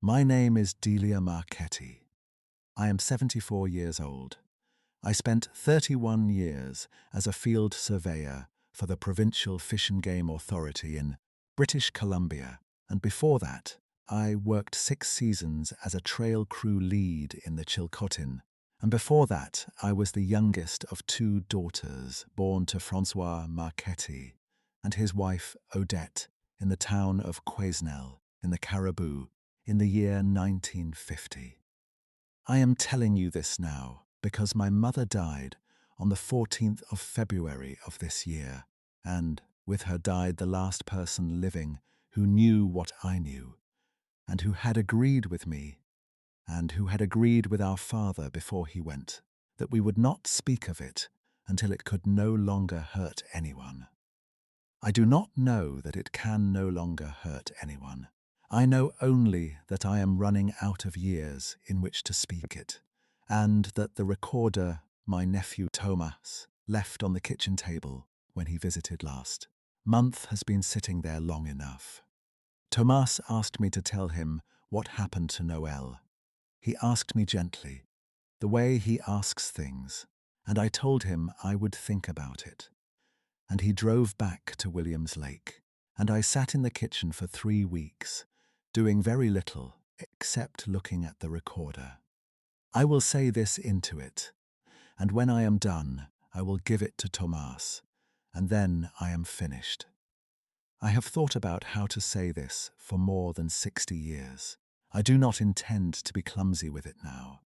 My name is Delia Marchetti. I am 74 years old. I spent 31 years as a field surveyor for the Provincial Fish and Game Authority in British Columbia, and before that, I worked 6 seasons as a trail crew lead in the Chilcotin, and before that, I was the youngest of 2 daughters born to Francois Marchetti and his wife Odette in the town of Quesnel in the Cariboo in the year 1950. I am telling you this now because my mother died on the 14th of February of this year, and with her died the last person living who knew what I knew, and who had agreed with me, and who had agreed with our father before he went, that we would not speak of it until it could no longer hurt anyone. I do not know that it can no longer hurt anyone. I know only that I am running out of years in which to speak it, and that the recorder my nephew Thomas left on the kitchen table when he visited last month has been sitting there long enough. Thomas asked me to tell him what happened to Noel. He asked me gently, the way he asks things, and I told him I would think about it. And he drove back to Williams Lake, and I sat in the kitchen for 3 weeks, doing very little except looking at the recorder. I will say this into it, and when I am done, I will give it to Thomas, and then I am finished. I have thought about how to say this for more than 60 years. I do not intend to be clumsy with it now.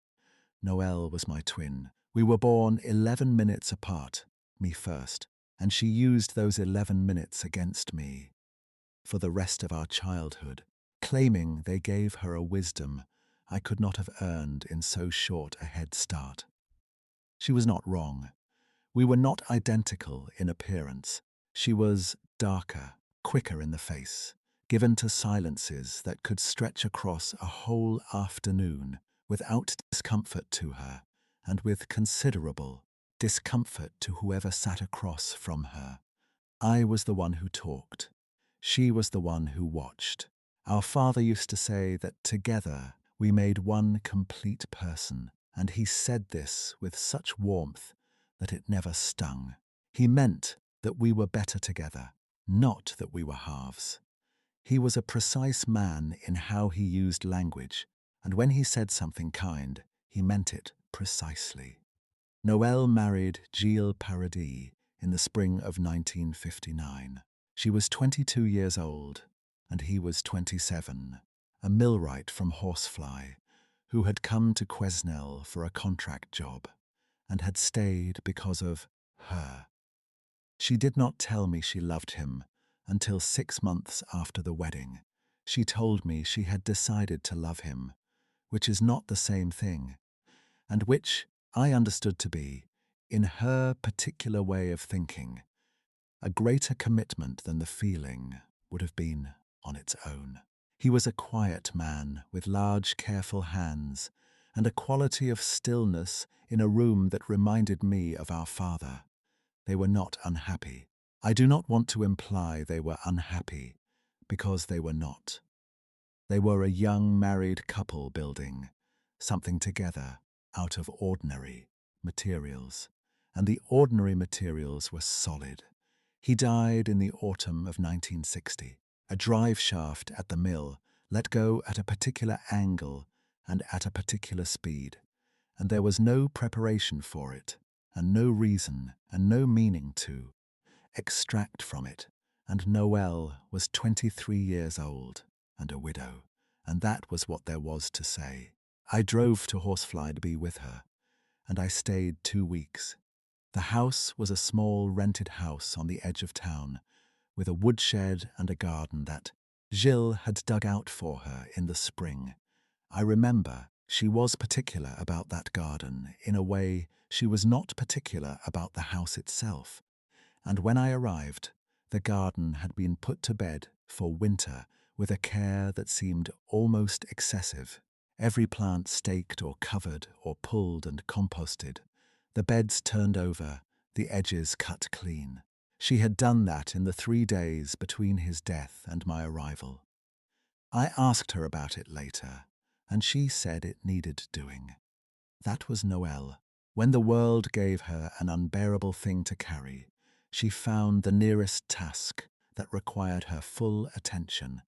Noel was my twin. We were born 11 minutes apart, me first, and she used those 11 minutes against me for the rest of our childhood, claiming they gave her a wisdom I could not have earned in so short a head start. She was not wrong. We were not identical in appearance. She was darker, quicker in the face, given to silences that could stretch across a whole afternoon without discomfort to her, and with considerable discomfort to whoever sat across from her. I was the one who talked. She was the one who watched. Our father used to say that together we made one complete person, and he said this with such warmth that it never stung. He meant that we were better together, not that we were halves. He was a precise man in how he used language, and when he said something kind, he meant it precisely. Noel married Gilles Paradis in the spring of 1959. She was 22 years old, and he was 27, a millwright from Horsefly, who had come to Quesnel for a contract job, and had stayed because of her. She did not tell me she loved him until 6 months after the wedding. She told me she had decided to love him, which is not the same thing, and which I understood to be, in her particular way of thinking, a greater commitment than the feeling would have been on its own. He was a quiet man with large, careful hands and a quality of stillness in a room that reminded me of our father. They were not unhappy. I do not want to imply they were unhappy, because they were not. They were a young married couple building something together out of ordinary materials, and the ordinary materials were solid. He died in the autumn of 1960. A drive shaft at the mill let go at a particular angle and at a particular speed, and there was no preparation for it, and no reason and no meaning to extract from it, and Noel was 23 years old and a widow, and that was what there was to say. I drove to Horsefly to be with her, and I stayed 2 weeks. The house was a small rented house on the edge of town, with a woodshed and a garden that Gilles had dug out for her in the spring. I remember she was particular about that garden in a way she was not particular about the house itself, and when I arrived, the garden had been put to bed for winter with a care that seemed almost excessive. Every plant staked or covered or pulled and composted, the beds turned over, the edges cut clean. She had done that in the 3 days between his death and my arrival. I asked her about it later, and she said it needed doing. That was Noelle. When the world gave her an unbearable thing to carry, she found the nearest task that required her full attention,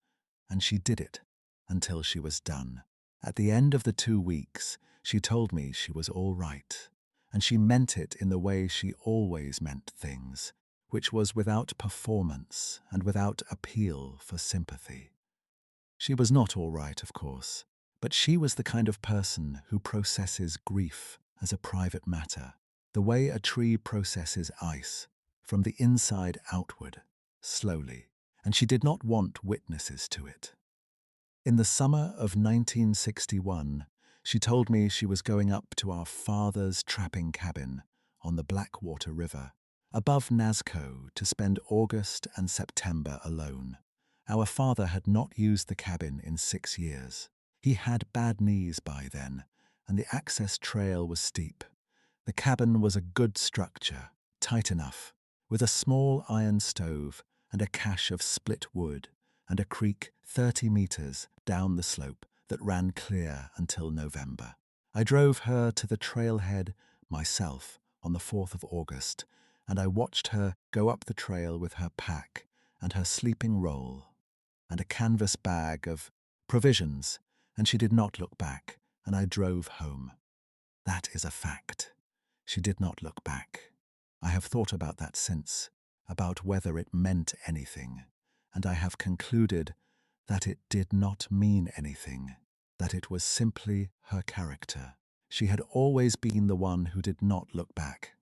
and she did it until she was done. At the end of the 2 weeks, she told me she was all right, and she meant it in the way she always meant things, which was without performance and without appeal for sympathy. She was not all right, of course, but she was the kind of person who processes grief as a private matter, the way a tree processes ice, from the inside outward, slowly, and she did not want witnesses to it. In the summer of 1961, she told me she was going up to our father's trapping cabin on the Blackwater River, above Nazco, to spend August and September alone. Our father had not used the cabin in 6 years. He had bad knees by then, and the access trail was steep. The cabin was a good structure, tight enough, with a small iron stove and a cache of split wood, and a creek 30 meters down the slope that ran clear until November. I drove her to the trailhead myself on the 4th of August, and I watched her go up the trail with her pack and her sleeping roll and a canvas bag of provisions, and she did not look back, and I drove home. That is a fact. She did not look back. I have thought about that since, about whether it meant anything, and I have concluded that it did not mean anything, that it was simply her character. She had always been the one who did not look back.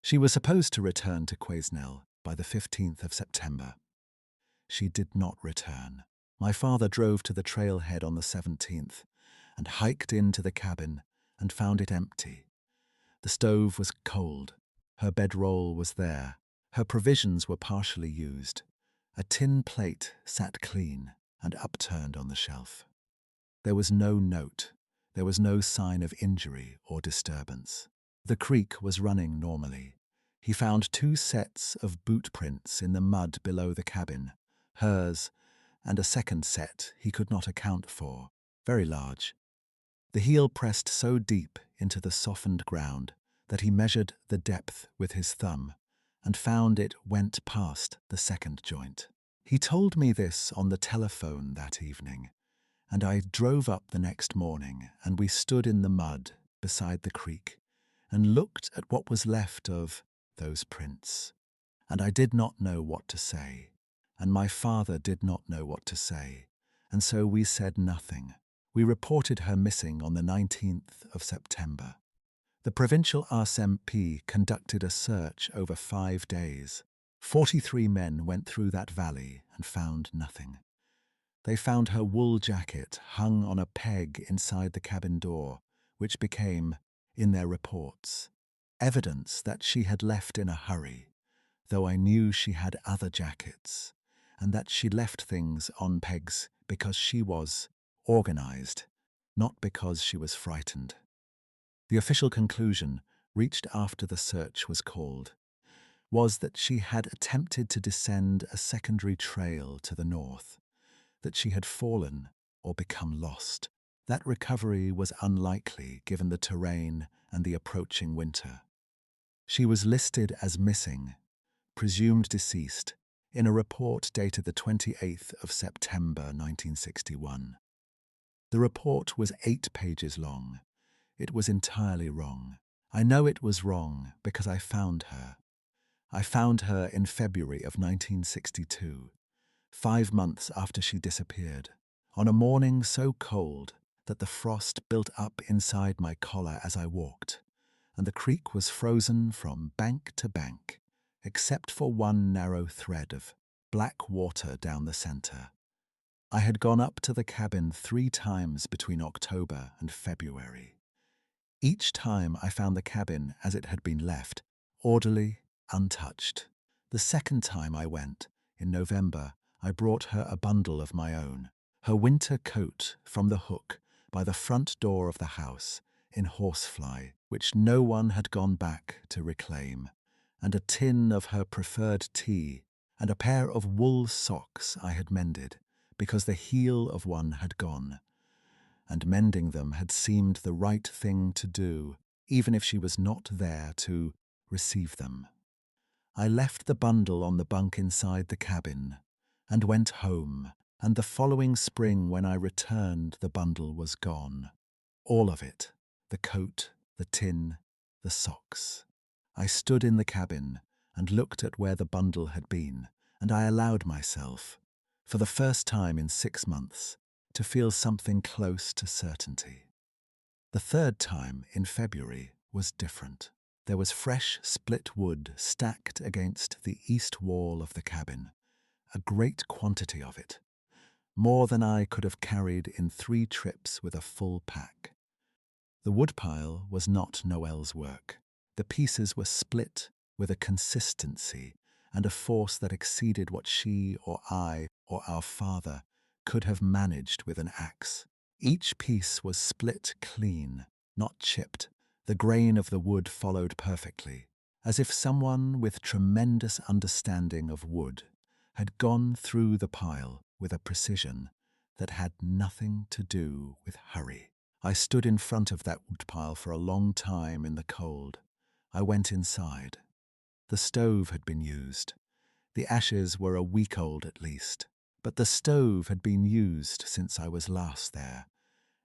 She was supposed to return to Quesnel by the 15th of September. She did not return. My father drove to the trailhead on the 17th and hiked into the cabin and found it empty. The stove was cold. Her bedroll was there. Her provisions were partially used. A tin plate sat clean and upturned on the shelf. There was no note. There was no sign of injury or disturbance. The creek was running normally. He found 2 sets of boot prints in the mud below the cabin, hers, and a second set he could not account for, very large. The heel pressed so deep into the softened ground that he measured the depth with his thumb and found it went past the second joint. He told me this on the telephone that evening, and I drove up the next morning, and we stood in the mud beside the creek and looked at what was left of those prints. And I did not know what to say, and my father did not know what to say, and so we said nothing. We reported her missing on the 19th of September. The provincial RSMP conducted a search over 5 days. 43 men went through that valley and found nothing. They found her wool jacket hung on a peg inside the cabin door, which became, in their reports, evidence that she had left in a hurry, though I knew she had other jackets, and that she left things on pegs because she was organized, not because she was frightened. The official conclusion, reached after the search was called, was that she had attempted to descend a secondary trail to the north, that she had fallen or become lost. That recovery was unlikely given the terrain and the approaching winter. She was listed as missing, presumed deceased, in a report dated the 28th of September 1961. The report was 8 pages long. It was entirely wrong. I know it was wrong because I found her. I found her in February of 1962, 5 months after she disappeared, on a morning so cold that the frost built up inside my collar as I walked, and the creek was frozen from bank to bank, except for one narrow thread of black water down the center. I had gone up to the cabin 3 times between October and February. Each time I found the cabin as it had been left, orderly, untouched. The second time I went, in November, I brought her a bundle of my own, her winter coat from the hook by the front door of the house in horsefly, which no one had gone back to reclaim, and a tin of her preferred tea, and a pair of wool socks I had mended, because the heel of one had gone, and mending them had seemed the right thing to do, even if she was not there to receive them. I left the bundle on the bunk inside the cabin and went home, and the following spring when I returned, the bundle was gone. All of it, the coat, the tin, the socks. I stood in the cabin and looked at where the bundle had been, and I allowed myself, for the first time in 6 months, to feel something close to certainty. The third time, in February, was different. There was fresh split wood stacked against the east wall of the cabin, a great quantity of it, more than I could have carried in 3 trips with a full pack. The woodpile was not Noel's work. The pieces were split with a consistency and a force that exceeded what she or I or our father could have managed with an axe. Each piece was split clean, not chipped. The grain of the wood followed perfectly, as if someone with tremendous understanding of wood had gone through the pile with a precision that had nothing to do with hurry. I stood in front of that woodpile for a long time in the cold. I went inside. The stove had been used. The ashes were a week old at least, but the stove had been used since I was last there,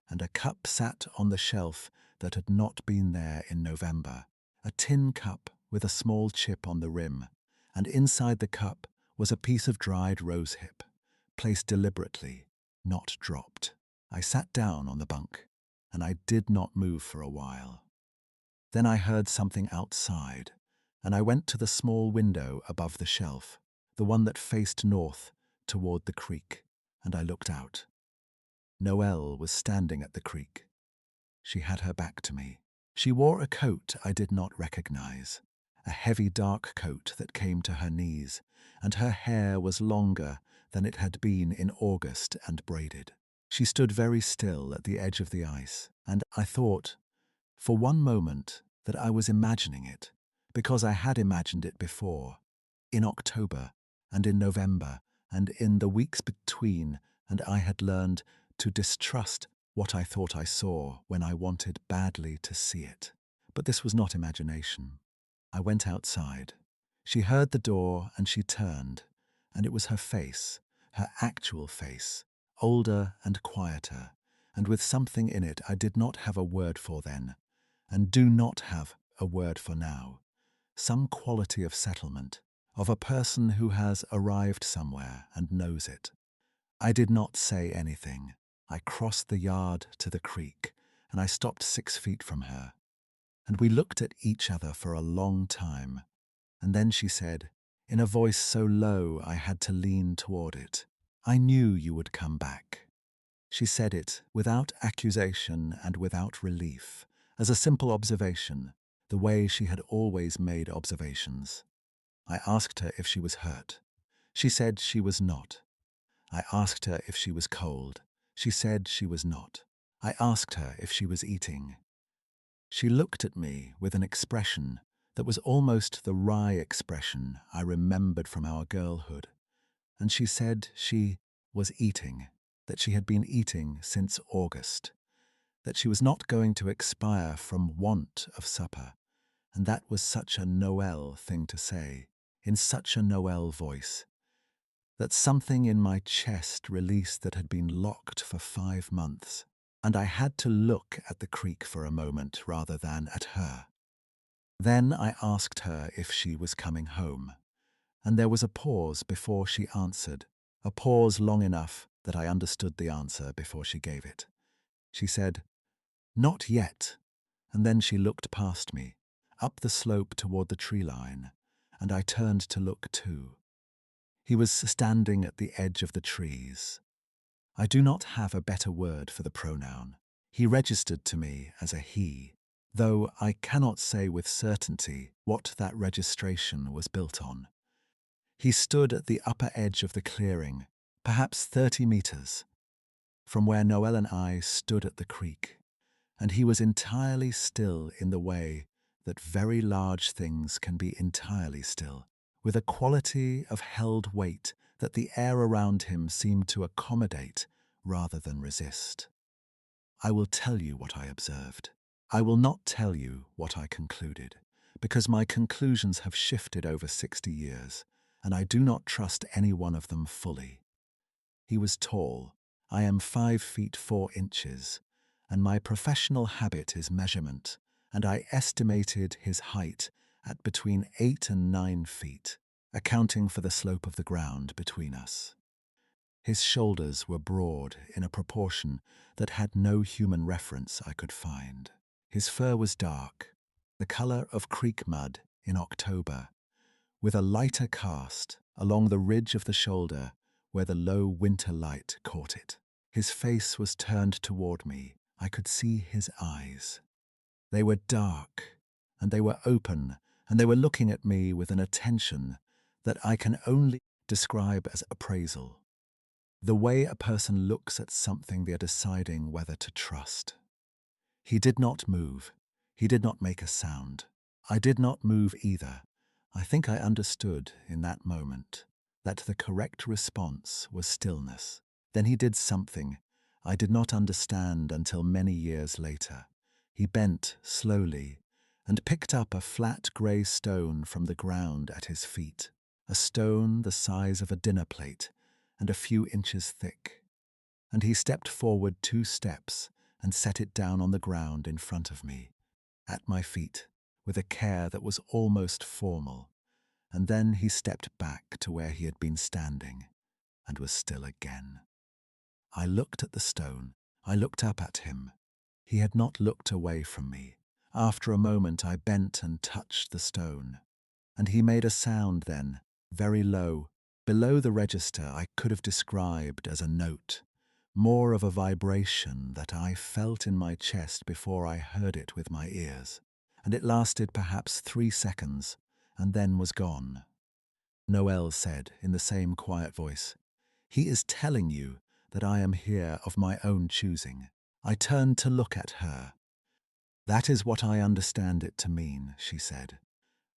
and a cup sat on the shelf that had not been there in November, a tin cup with a small chip on the rim, and inside the cup was a piece of dried rosehip, placed deliberately, not dropped. I sat down on the bunk, and I did not move for a while. Then I heard something outside, and I went to the small window above the shelf, the one that faced north toward the creek, and I looked out. Noelle was standing at the creek. She had her back to me. She wore a coat I did not recognize, a heavy dark coat that came to her knees, and her hair was longer than it had been in August and braided. She stood very still at the edge of the ice, and I thought, for one moment, that I was imagining it, because I had imagined it before, in October and in November and in the weeks between, and I had learned to distrust what I thought I saw when I wanted badly to see it. But this was not imagination. I went outside. She heard the door and she turned, and it was her face, her actual face, older and quieter, and with something in it I did not have a word for then, and do not have a word for now. Some quality of settlement, of a person who has arrived somewhere and knows it. I did not say anything. I crossed the yard to the creek, and I stopped 6 feet from her. And we looked at each other for a long time. And then she said, in a voice so low I had to lean toward it, "I knew you would come back." She said it without accusation and without relief, as a simple observation, the way she had always made observations. I asked her if she was hurt. She said she was not. I asked her if she was cold. She said she was not. I asked her if she was eating. She looked at me with an expression that was almost the wry expression I remembered from our girlhood, and she said she was eating, that she had been eating since August, that she was not going to expire from want of supper, and that was such a Noel thing to say, in such a Noel voice, that something in my chest released that had been locked for 5 months, and I had to look at the creek for a moment rather than at her. Then I asked her if she was coming home, and there was a pause before she answered, a pause long enough that I understood the answer before she gave it. She said, "Not yet," and then she looked past me, up the slope toward the tree line, and I turned to look too. He was standing at the edge of the trees. I do not have a better word for the pronoun. He registered to me as a he, though I cannot say with certainty what that registration was built on. He stood at the upper edge of the clearing, perhaps 30 meters, from where Noel and I stood at the creek, and he was entirely still in the way that very large things can be entirely still, with a quality of held weight that the air around him seemed to accommodate rather than resist. I will tell you what I observed. I will not tell you what I concluded, because my conclusions have shifted over 60 years, and I do not trust any one of them fully. He was tall. I am 5 feet 4 inches, and my professional habit is measurement, and I estimated his height at between 8 and 9 feet, accounting for the slope of the ground between us. His shoulders were broad in a proportion that had no human reference I could find. His fur was dark, the color of creek mud in October, with a lighter cast along the ridge of the shoulder where the low winter light caught it. His face was turned toward me. I could see his eyes. They were dark, and they were open, and they were looking at me with an attention that I can only describe as appraisal. The way a person looks at something they're deciding whether to trust. He did not move. He did not make a sound. I did not move either. I think I understood in that moment that the correct response was stillness. Then he did something I did not understand until many years later. He bent slowly and picked up a flat grey stone from the ground at his feet, a stone the size of a dinner plate and a few inches thick. And he stepped forward 2 steps and set it down on the ground in front of me, at my feet, with a care that was almost formal. And then he stepped back to where he had been standing, and was still again. I looked at the stone. I looked up at him. He had not looked away from me. After a moment I bent and touched the stone, and he made a sound then, very low, below the register I could have described as a note, more of a vibration that I felt in my chest before I heard it with my ears, and it lasted perhaps 3 seconds, and then was gone. Noel said in the same quiet voice, "He is telling you that I am here of my own choosing." I turned to look at her. "That is what I understand it to mean," she said.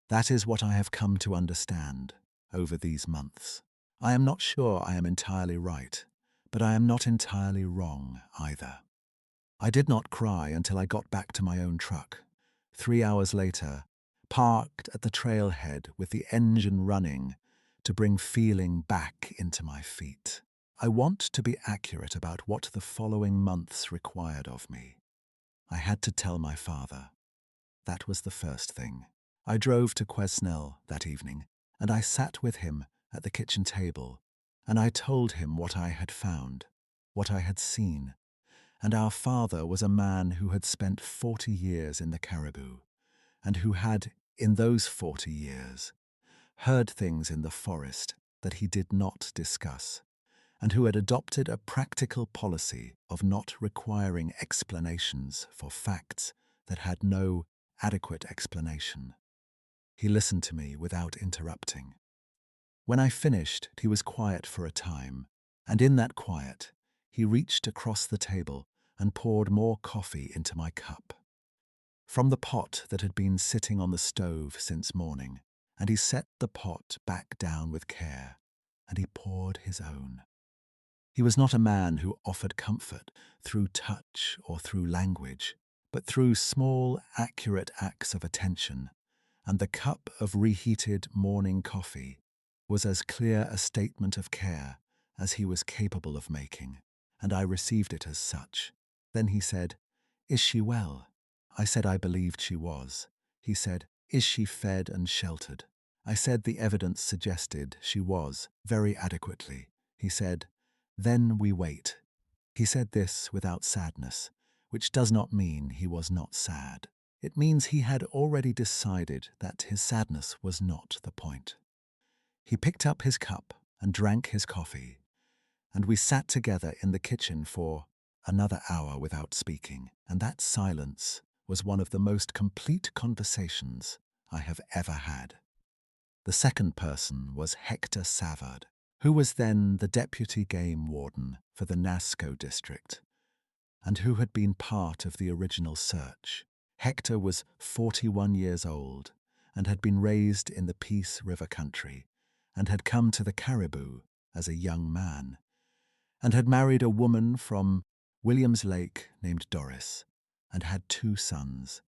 "That is what I have come to understand over these months. I am not sure I am entirely right, but I am not entirely wrong either." I did not cry until I got back to my own truck. 3 hours later, parked at the trailhead with the engine running to bring feeling back into my feet. I want to be accurate about what the following months required of me. I had to tell my father. That was the first thing. I drove to Quesnel that evening, and I sat with him at the kitchen table, and I told him what I had found, what I had seen. And our father was a man who had spent 40 years in the Cariboo, and who had, in those 40 years, heard things in the forest that he did not discuss, and who had adopted a practical policy of not requiring explanations for facts that had no adequate explanation. He listened to me without interrupting. When I finished, he was quiet for a time, and in that quiet, he reached across the table and poured more coffee into my cup, from the pot that had been sitting on the stove since morning, and he set the pot back down with care, and he poured his own. He was not a man who offered comfort through touch or through language, but through small, accurate acts of attention, and the cup of reheated morning coffee was as clear a statement of care as he was capable of making, and I received it as such. Then he said, "Is she well?" I said I believed she was. He said, "Is she fed and sheltered?" I said the evidence suggested she was, very adequately. He said, "Then we wait." He said this without sadness, which does not mean he was not sad. It means he had already decided that his sadness was not the point. He picked up his cup and drank his coffee, and we sat together in the kitchen for another hour without speaking, and that silence was one of the most complete conversations I have ever had. The second person was Hector Savard, who was then the deputy game warden for the Nasco district, and who had been part of the original search. Hector was 41 years old and had been raised in the Peace River country and had come to the Cariboo as a young man, and had married a woman from Williams Lake named Doris, and had 2 sons.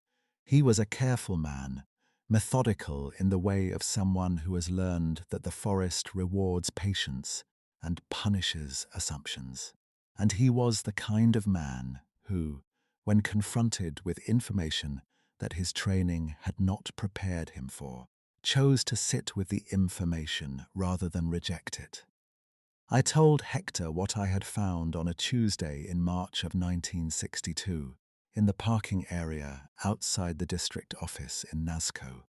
He was a careful man, methodical in the way of someone who has learned that the forest rewards patience and punishes assumptions. And he was the kind of man who, when confronted with information that his training had not prepared him for, chose to sit with the information rather than reject it. I told Hector what I had found on a Tuesday in March of 1962 in the parking area outside the district office in Nazco,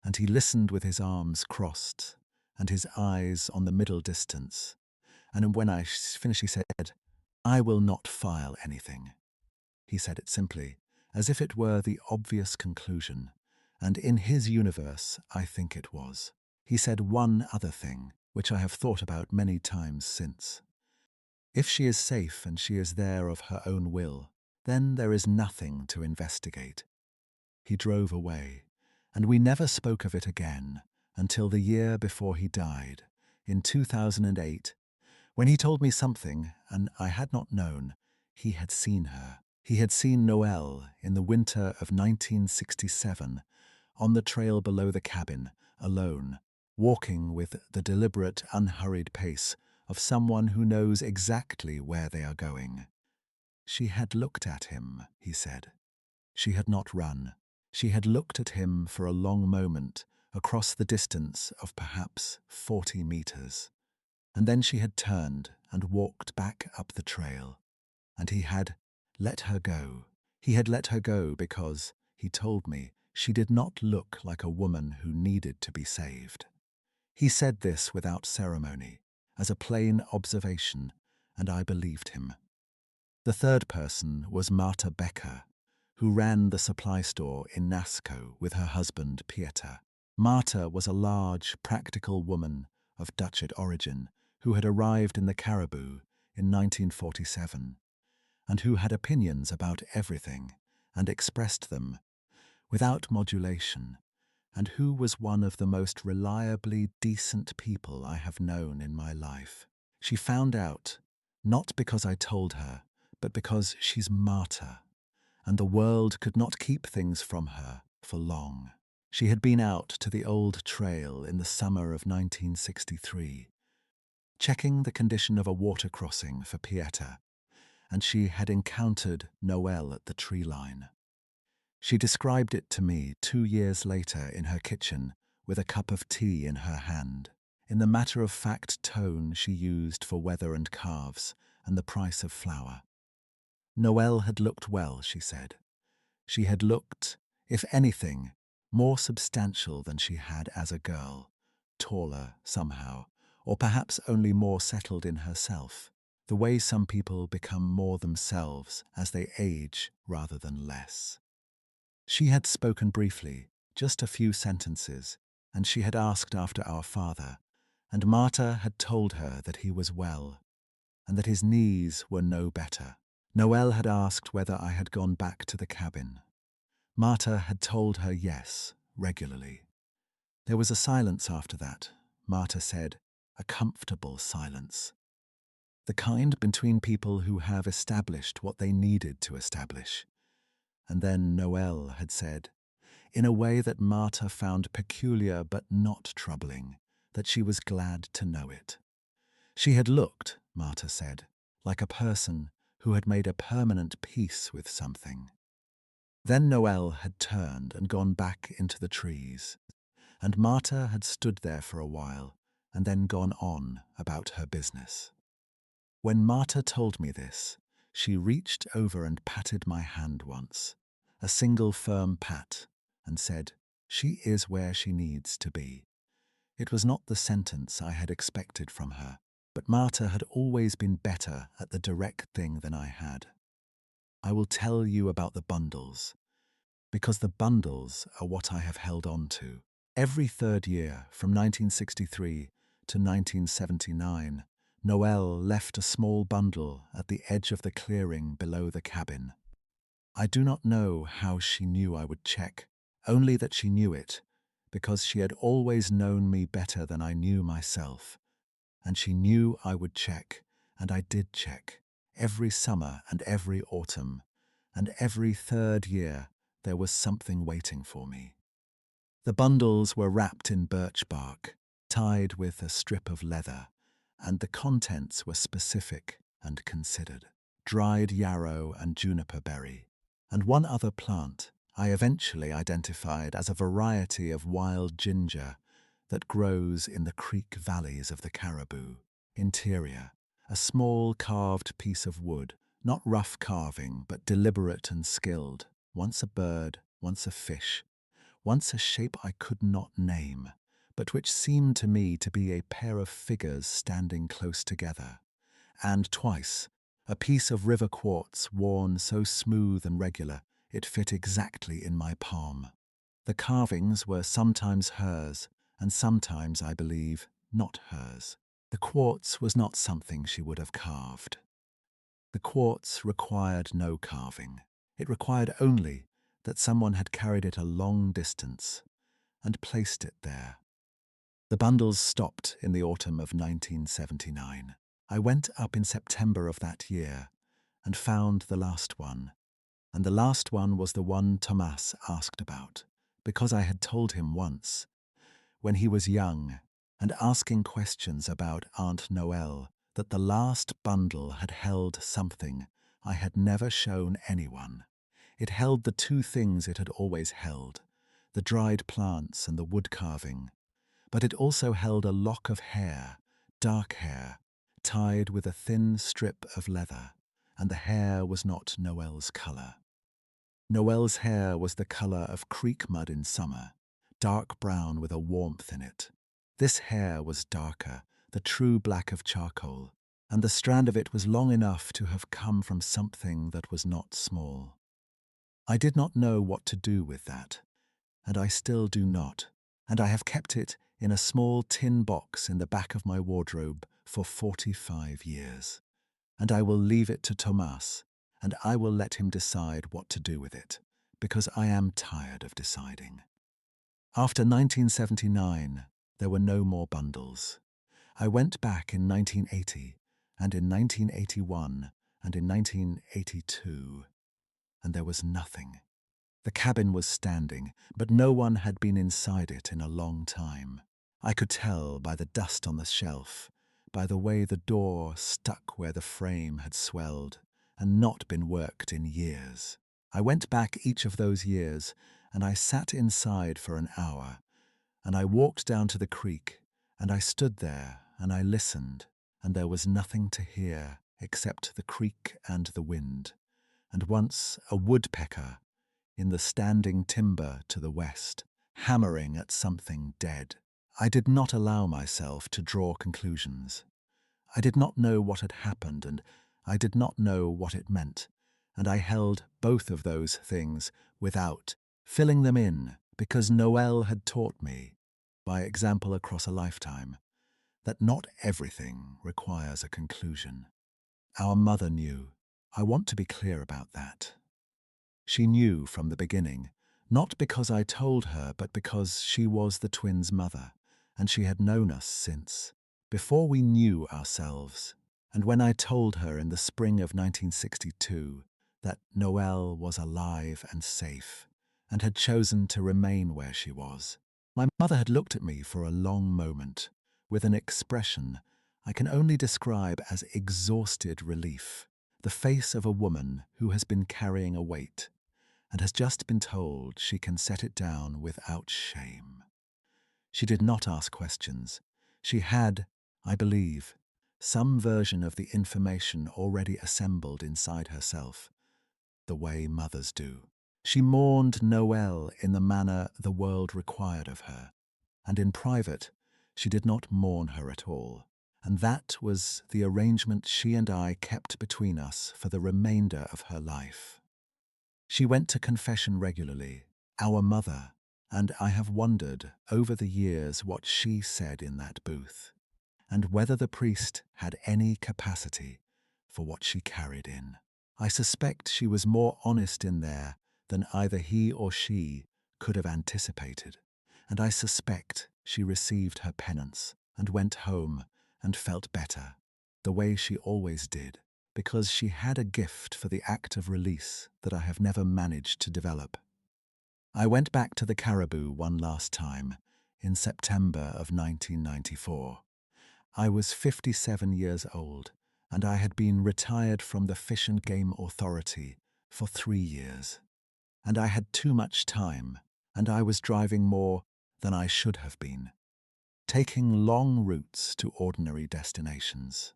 and he listened with his arms crossed and his eyes on the middle distance. And when I finished, he said, "I will not file anything." He said it simply, as if it were the obvious conclusion, and in his universe, I think it was. He said one other thing, which I have thought about many times since. If she is safe and she is there of her own will, then there is nothing to investigate. He drove away, and we never spoke of it again until the year before he died, in 2008, when he told me something, and I had not known. He had seen her. He had seen Noelle in the winter of 1967, on the trail below the cabin, alone, walking with the deliberate, unhurried pace of someone who knows exactly where they are going. She had looked at him, he said. She had not run. She had looked at him for a long moment, across the distance of perhaps 40 meters. And then she had turned and walked back up the trail. And he had let her go. He had let her go because, he told me, she did not look like a woman who needed to be saved. He said this without ceremony, as a plain observation, and I believed him. The third person was Marta Becker, who ran the supply store in Nasco with her husband Pieter. Marta was a large, practical woman of Dutch origin who had arrived in the Cariboo in 1947 and who had opinions about everything and expressed them without modulation, and who was one of the most reliably decent people I have known in my life. She found out, not because I told her, but because she's Marta, and the world could not keep things from her for long. She had been out to the old trail in the summer of 1963, checking the condition of a water crossing for Pieter, and she had encountered Noelle at the tree line. She described it to me 2 years later in her kitchen with a cup of tea in her hand, in the matter-of-fact tone she used for weather and calves and the price of flour. Noelle had looked well, she said. She had looked, if anything, more substantial than she had as a girl, taller somehow, or perhaps only more settled in herself, the way some people become more themselves as they age rather than less. She had spoken briefly, just a few sentences, and she had asked after our father, and Marta had told her that he was well, and that his knees were no better. Noelle had asked whether I had gone back to the cabin. Marta had told her yes, regularly. There was a silence after that, Marta said, a comfortable silence. The kind between people who have established what they needed to establish. And then Noelle had said, in a way that Marta found peculiar but not troubling, that she was glad to know it. She had looked, Marta said, like a person who had made a permanent peace with something. Then Noelle had turned and gone back into the trees, and Marta had stood there for a while and then gone on about her business. When Marta told me this, she reached over and patted my hand once, a single firm pat, and said, "She is where she needs to be." It was not the sentence I had expected from her, but Marta had always been better at the direct thing than I had. I will tell you about the bundles, because the bundles are what I have held on to. Every third year, from 1963 to 1979, Noelle left a small bundle at the edge of the clearing below the cabin. I do not know how she knew I would check, only that she knew it, because she had always known me better than I knew myself, and she knew I would check, and I did check, every summer and every autumn, and every third year there was something waiting for me. The bundles were wrapped in birch bark, tied with a strip of leather, and the contents were specific and considered. Dried yarrow and juniper berry, and one other plant I eventually identified as a variety of wild ginger that grows in the creek valleys of the Cariboo. Interior, a small carved piece of wood, not rough carving but deliberate and skilled, once a bird, once a fish, once a shape I could not name, but which seemed to me to be a pair of figures standing close together. And twice, a piece of river quartz worn so smooth and regular it fit exactly in my palm. The carvings were sometimes hers, and sometimes, I believe, not hers. The quartz was not something she would have carved. The quartz required no carving. It required only that someone had carried it a long distance and placed it there. The bundles stopped in the autumn of 1979. I went up in September of that year and found the last one. And the last one was the one Thomas asked about, because I had told him once, when he was young and asking questions about Aunt Noel, that the last bundle had held something I had never shown anyone. It held the two things it had always held, the dried plants and the wood carving, but it also held a lock of hair, dark hair, tied with a thin strip of leather, and the hair was not Noel's colour. Noel's hair was the colour of creek mud in summer, dark brown with a warmth in it. This hair was darker, the true black of charcoal, and the strand of it was long enough to have come from something that was not small. I did not know what to do with that, and I still do not, and I have kept it in a small tin box in the back of my wardrobe for 45 years. And I will leave it to Thomas, and I will let him decide what to do with it, because I am tired of deciding. After 1979, there were no more bundles. I went back in 1980, and in 1981, and in 1982, and there was nothing. The cabin was standing, but no one had been inside it in a long time. I could tell by the dust on the shelf, by the way the door stuck where the frame had swelled and not been worked in years. I went back each of those years, and I sat inside for an hour, and I walked down to the creek, and I stood there, and I listened, and there was nothing to hear except the creek and the wind, and once a woodpecker in the standing timber to the west, hammering at something dead. I did not allow myself to draw conclusions. I did not know what had happened, and I did not know what it meant, and I held both of those things without filling them in, because Noel had taught me, by example across a lifetime, that not everything requires a conclusion. Our mother knew. I want to be clear about that. She knew from the beginning, not because I told her, but because she was the twins' mother, and she had known us since, before we knew ourselves. And when I told her in the spring of 1962 that Noelle was alive and safe, and had chosen to remain where she was, my mother had looked at me for a long moment, with an expression I can only describe as exhausted relief, the face of a woman who has been carrying a weight and has just been told she can set it down without shame. She did not ask questions. She had, I believe, some version of the information already assembled inside herself, the way mothers do. She mourned Noel in the manner the world required of her, and in private, she did not mourn her at all. And that was the arrangement she and I kept between us for the remainder of her life. She went to confession regularly, our mother, and I have wondered over the years what she said in that booth, and whether the priest had any capacity for what she carried in. I suspect she was more honest in there than either he or she could have anticipated, and I suspect she received her penance and went home and felt better, the way she always did, because she had a gift for the act of release that I have never managed to develop. I went back to the Cariboo one last time, in September of 1994. I was 57 years old, and I had been retired from the Fish and Game Authority for 3 years. And I had too much time, and I was driving more than I should have been, taking long routes to ordinary destinations,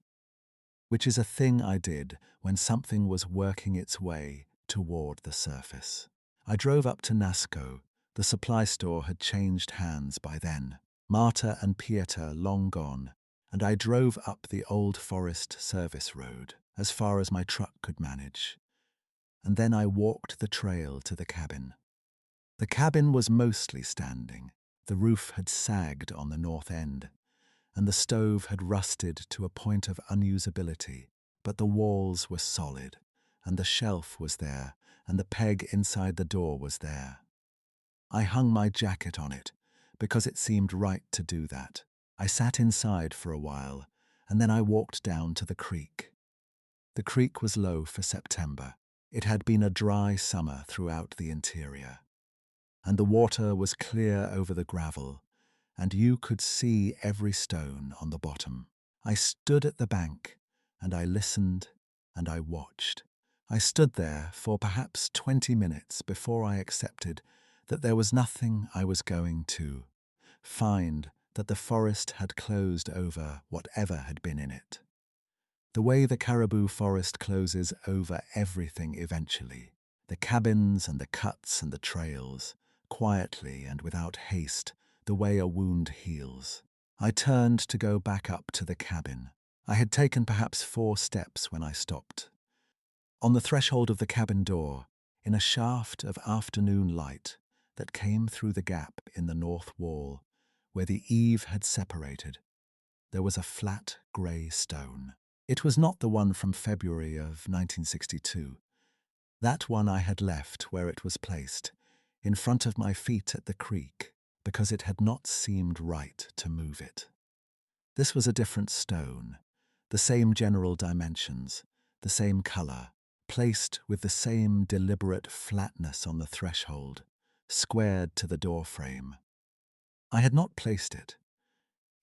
which is a thing I did when something was working its way toward the surface. I drove up to Nasco. The supply store had changed hands by then, Marta and Pieter long gone, and I drove up the old Forest Service Road as far as my truck could manage, and then I walked the trail to the cabin. The cabin was mostly standing. The roof had sagged on the north end, and the stove had rusted to a point of unusability, but the walls were solid, and the shelf was there, and the peg inside the door was there. I hung my jacket on it, because it seemed right to do that. I sat inside for a while, and then I walked down to the creek. The creek was low for September. It had been a dry summer throughout the interior, and the water was clear over the gravel, and you could see every stone on the bottom. I stood at the bank, and I listened, and I watched. I stood there for perhaps 20 minutes before I accepted that there was nothing I was going to find, that the forest had closed over whatever had been in it. The way the Cariboo forest closes over everything eventually, the cabins and the cuts and the trails, quietly and without haste, the way a wound heals. I turned to go back up to the cabin. I had taken perhaps 4 steps when I stopped. On the threshold of the cabin door, in a shaft of afternoon light that came through the gap in the north wall, where the eave had separated, there was a flat grey stone. It was not the one from February of 1962. That one I had left where it was placed, in front of my feet at the creek, because it had not seemed right to move it. This was a different stone, the same general dimensions, the same colour, placed with the same deliberate flatness on the threshold, squared to the doorframe. I had not placed it.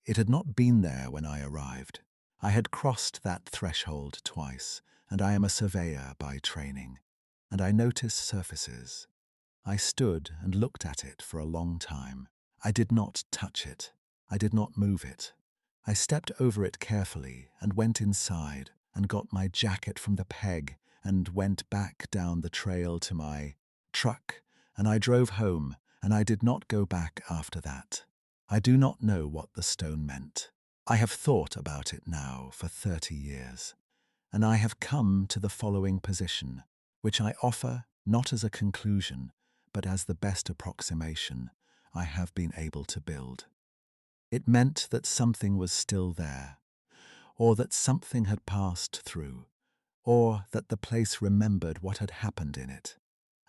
It had not been there when I arrived. I had crossed that threshold twice, and I am a surveyor by training, and I notice surfaces. I stood and looked at it for a long time. I did not touch it. I did not move it. I stepped over it carefully and went inside and got my jacket from the peg and went back down the trail to my truck, and I drove home, and I did not go back after that. I do not know what the stone meant. I have thought about it now for 30 years, and I have come to the following position, which I offer not as a conclusion, but as the best approximation I have been able to build. It meant that something was still there, or that something had passed through, or that the place remembered what had happened in it,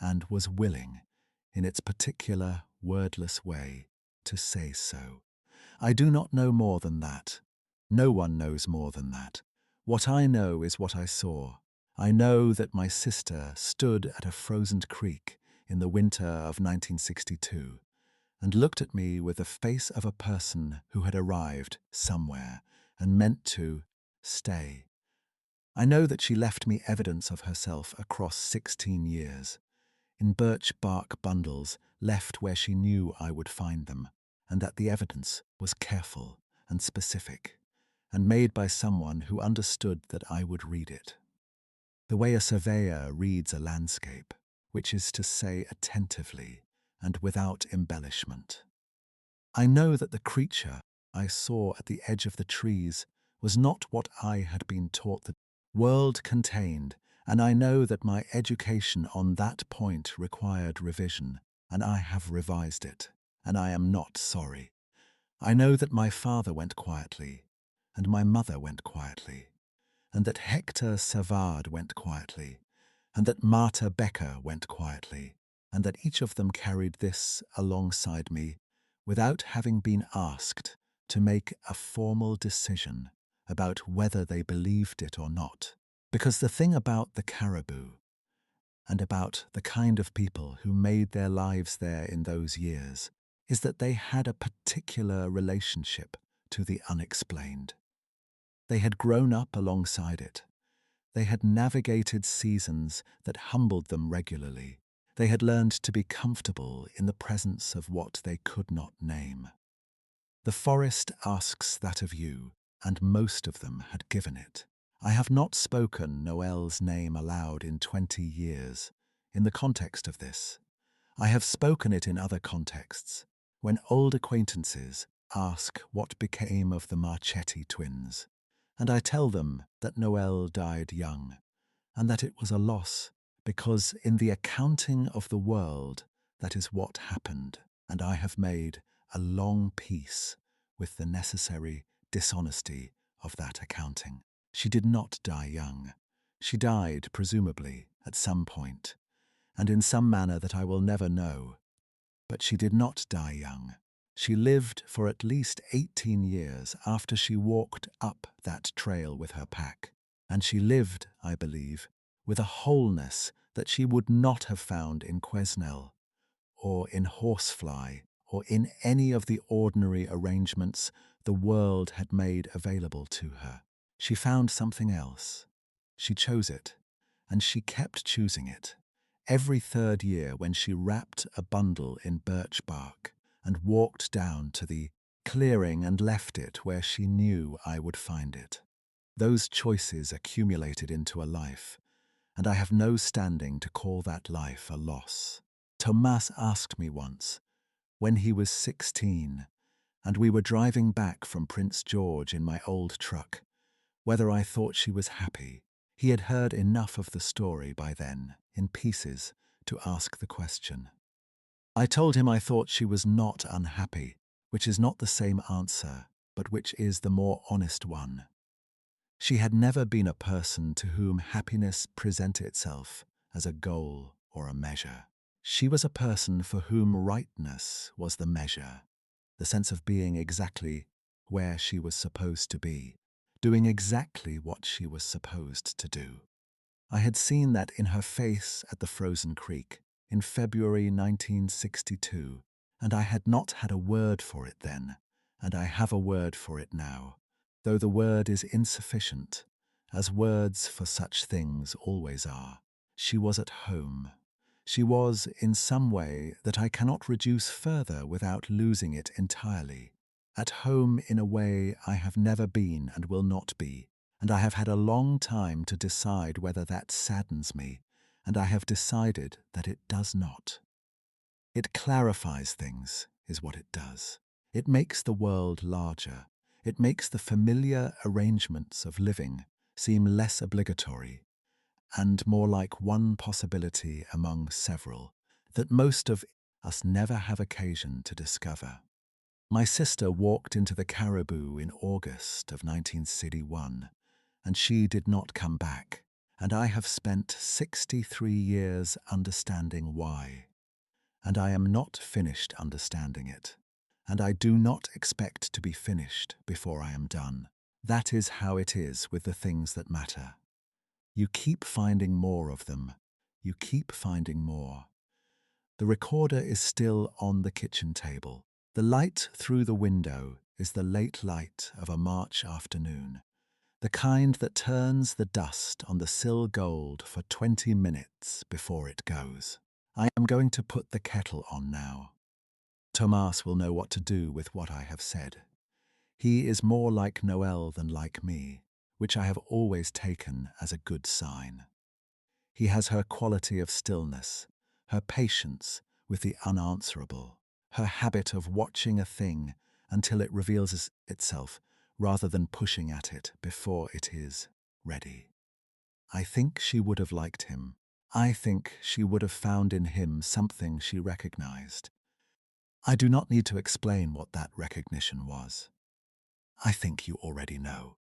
and was willing, in its particular wordless way, to say so. I do not know more than that. No one knows more than that. What I know is what I saw. I know that my sister stood at a frozen creek in the winter of 1962 and looked at me with the face of a person who had arrived somewhere and meant to stay. I know that she left me evidence of herself across 16 years, in birch bark bundles left where she knew I would find them, and that the evidence was careful and specific, and made by someone who understood that I would read it. The way a surveyor reads a landscape, which is to say attentively and without embellishment. I know that the creature I saw at the edge of the trees was not what I had been taught the world contained, and I know that my education on that point required revision, and I have revised it, and I am not sorry. I know that my father went quietly, and my mother went quietly, and that Hector Savard went quietly, and that Marta Becker went quietly, and that each of them carried this alongside me without having been asked to make a formal decision about whether they believed it or not. Because the thing about the Cariboo, and about the kind of people who made their lives there in those years, is that they had a particular relationship to the unexplained. They had grown up alongside it. They had navigated seasons that humbled them regularly. They had learned to be comfortable in the presence of what they could not name. The forest asks that of you, and most of them had given it. I have not spoken Noel's name aloud in 20 years, in the context of this. I have spoken it in other contexts, when old acquaintances ask what became of the Marchetti twins, and I tell them that Noel died young, and that it was a loss, because in the accounting of the world, that is what happened, and I have made a long peace with the necessary dishonesty of that accounting. She did not die young. She died, presumably, at some point, and in some manner that I will never know. But she did not die young. She lived for at least 18 years after she walked up that trail with her pack, and she lived, I believe, with a wholeness that she would not have found in Quesnel, or in Horsefly, or in any of the ordinary arrangements the world had made available to her. She found something else. She chose it, and she kept choosing it. Every third year, when she wrapped a bundle in birch bark and walked down to the clearing and left it where she knew I would find it. Those choices accumulated into a life, and I have no standing to call that life a loss. Thomas asked me once, when he was 16, and we were driving back from Prince George in my old truck, whether I thought she was happy. He had heard enough of the story by then, in pieces, to ask the question. I told him I thought she was not unhappy, which is not the same answer, but which is the more honest one. She had never been a person to whom happiness presented itself as a goal or a measure. She was a person for whom rightness was the measure, the sense of being exactly where she was supposed to be, doing exactly what she was supposed to do. I had seen that in her face at the frozen creek in February 1962, and I had not had a word for it then, and I have a word for it now, though the word is insufficient, as words for such things always are. She was at home. She was, in some way that I cannot reduce further without losing it entirely, at home in a way I have never been and will not be, and I have had a long time to decide whether that saddens me, and I have decided that it does not. It clarifies things, is what it does. It makes the world larger. It makes the familiar arrangements of living seem less obligatory, and more like one possibility among several that most of us never have occasion to discover. My sister walked into the Cariboo in August of 1961, and she did not come back, and I have spent 63 years understanding why, and I am not finished understanding it, and I do not expect to be finished before I am done. That is how it is with the things that matter. You keep finding more of them. You keep finding more. The recorder is still on the kitchen table. The light through the window is the late light of a March afternoon, the kind that turns the dust on the sill gold for 20 minutes before it goes. I am going to put the kettle on now. Thomas will know what to do with what I have said. He is more like Noel than like me, which I have always taken as a good sign. He has her quality of stillness, her patience with the unanswerable, her habit of watching a thing until it reveals itself rather than pushing at it before it is ready. I think she would have liked him. I think she would have found in him something she recognized. I do not need to explain what that recognition was. I think you already know.